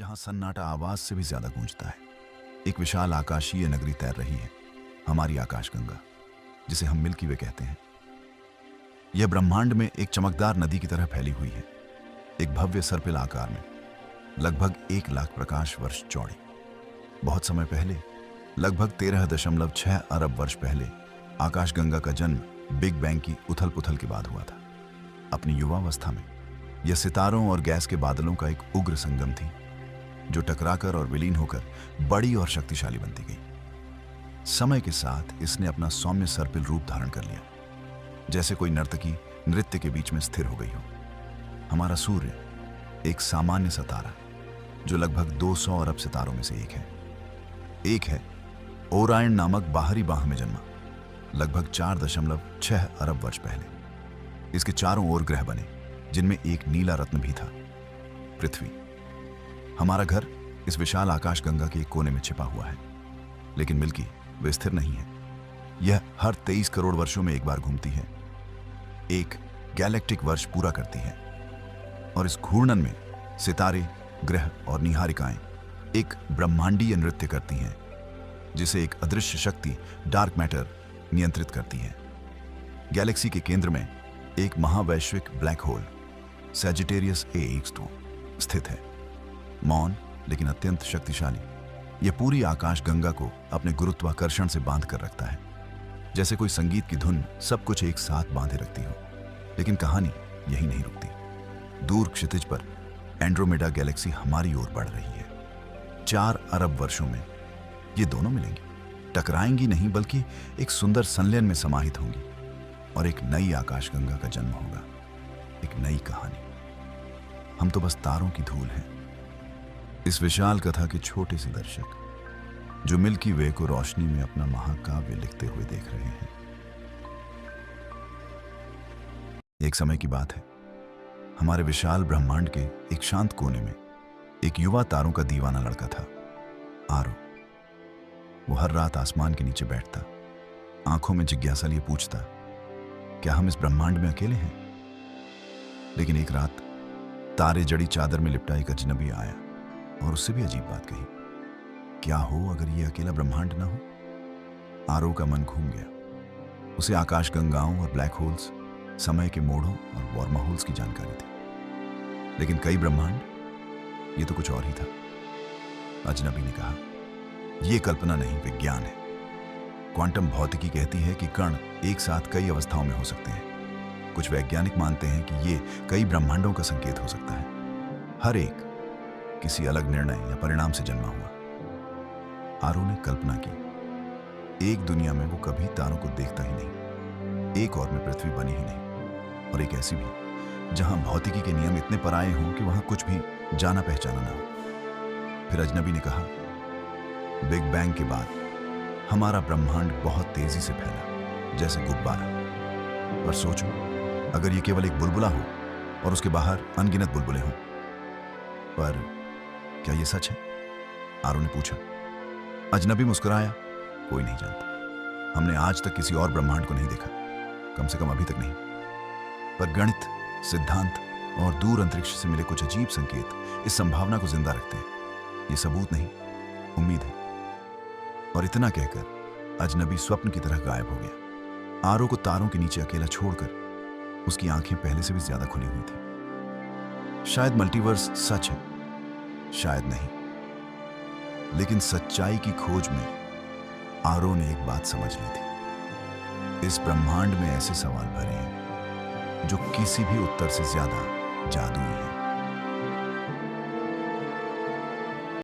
जहां सन्नाटा आवाज से भी ज्यादा गूंजता है। एक विशाल आकाशीय नगरी तैर रही है, हमारी आकाशगंगा, जिसे हम मिल्की वे कहते हैं। यह ब्रह्मांड में एक चमकदार नदी की तरह फैली हुई है, एक भव्य सर्पिल आकार में, लगभग 1 लाख प्रकाश वर्ष चौड़ी। बहुत समय पहले, लगभग 13.6 अरब वर्ष पहले, आकाशगंगा का जन्म बिग बैंग की उथल पुथल के बाद हुआ था। अपनी युवावस्था में यह सितारों और गैस के बादलों का एक उग्र संगम थी, जो टकराकर और विलीन होकर बड़ी और शक्तिशाली बनती गई। समय के साथ इसने अपना सौम्य सर्पिल रूप धारण कर लिया, जैसे कोई नर्तकी नृत्य के बीच में स्थिर हो गई हो। हमारा सूर्य एक सामान्य सा तारा, जो लगभग 200 अरब सितारों में से एक है ओरायन नामक बाहरी बाह में जन्मा, लगभग 4.6 अरब वर्ष पहले। इसके चारों ओर ग्रह बने, जिनमें एक नीला रत्न भी था, पृथ्वी। हमारा घर इस विशाल आकाशगंगा के एक कोने में छिपा हुआ है, लेकिन मिल्की वे स्थिर नहीं है। यह हर 23 करोड़ वर्षों में एक बार घूमती है, एक गैलेक्टिक वर्ष पूरा करती है, और इस घूर्णन में सितारे, ग्रह और निहारिकाएं एक ब्रह्मांडीय नृत्य करती हैं, जिसे एक अदृश्य शक्ति डार्क मैटर नियंत्रित करती है। गैलेक्सी के केंद्र में एक महावैश्विक ब्लैक होल सैजिटेरियस AX2 स्थित है, मौन लेकिन अत्यंत शक्तिशाली। यह पूरी आकाशगंगा को अपने गुरुत्वाकर्षण से बांध कर रखता है, जैसे कोई संगीत की धुन सब कुछ एक साथ बांधे रखती हो। लेकिन कहानी यही नहीं रुकती। दूर क्षितिज पर एंड्रोमेडा गैलेक्सी हमारी ओर बढ़ रही है। 4 अरब वर्षों में ये दोनों मिलेंगी, टकराएंगी नहीं बल्कि एक सुंदर संलयन में समाहित होंगी, और एक नई आकाशगंगा का जन्म होगा, एक नई कहानी। हम तो बस तारों की धूल हैं, इस विशाल कथा के छोटे से दर्शक, जो मिल्की वे को रोशनी में अपना महाकाव्य लिखते हुए देख रहे हैं। एक समय की बात है, हमारे विशाल ब्रह्मांड के एक शांत कोने में एक युवा तारों का दीवाना लड़का था, आरो। वो हर रात आसमान के नीचे बैठता, आंखों में जिज्ञासा लिए पूछता, क्या हम इस ब्रह्मांड में अकेले हैं? लेकिन एक रात तारे जड़ी चादर में लिपटा एक अजनबी आया और उससे भी अजीब बात कही, क्या हो अगर ये अकेला ब्रह्मांड ना हो? आरो का मन घूम गया। उसे आकाशगंगाओं और ब्लैक होल्स, समय के मोड़ों और वॉर्मा होल्स की जानकारी थी, लेकिन कई ब्रह्मांड, ये तो कुछ और ही था। अजनबी ने कहा, यह कल्पना नहीं, विज्ञान है। क्वांटम भौतिकी कहती है कि कण एक साथ कई अवस्थाओं में हो सकते हैं। कुछ वैज्ञानिक मानते हैं कि ये कई ब्रह्मांडों का संकेत हो सकता है, हर एक किसी अलग निर्णय या परिणाम से जन्मा हुआ। आरो ने कल्पना की, एक दुनिया में वो कभी तारों को देखता ही नहीं, एक और में पृथ्वी बनी ही नहीं, और एक ऐसी भी जहां भौतिकी के नियम इतने पराये हों कि वहां कुछ भी जाना पहचाना ना हो। फिर अजनबी ने कहा, बिग बैंग के बाद हमारा ब्रह्मांड बहुत तेजी से फैला, जैसे गुब्बारा। पर सोचो, अगर ये केवल एक बुलबुला हो और उसके बाहर अनगिनत बुलबुले हों। पर क्या ये सच है? आरो ने पूछा। अजनबी मुस्कुराया, कोई नहीं जानता। हमने आज तक किसी और ब्रह्मांड को नहीं देखा, कम से कम अभी तक नहीं। पर गणित, सिद्धांत और दूर अंतरिक्ष से मिले कुछ अजीब संकेत इस संभावना को जिंदा रखते हैं। ये सबूत नहीं, उम्मीद है। और इतना कहकर अजनबी स्वप्न की तरह गायब हो गया। आरो को तारों के नीचे अकेला छोड़कर उसकी आंखें पहले से भी ज्यादा खुली हुई थी। शायद मल्टीवर्स सच है, शायद नहीं, लेकिन सच्चाई की खोज में आरो ने एक बात समझ ली थी, इस ब्रह्मांड में ऐसे सवाल भरे हैं जो किसी भी उत्तर से ज्यादा जादुई हैं।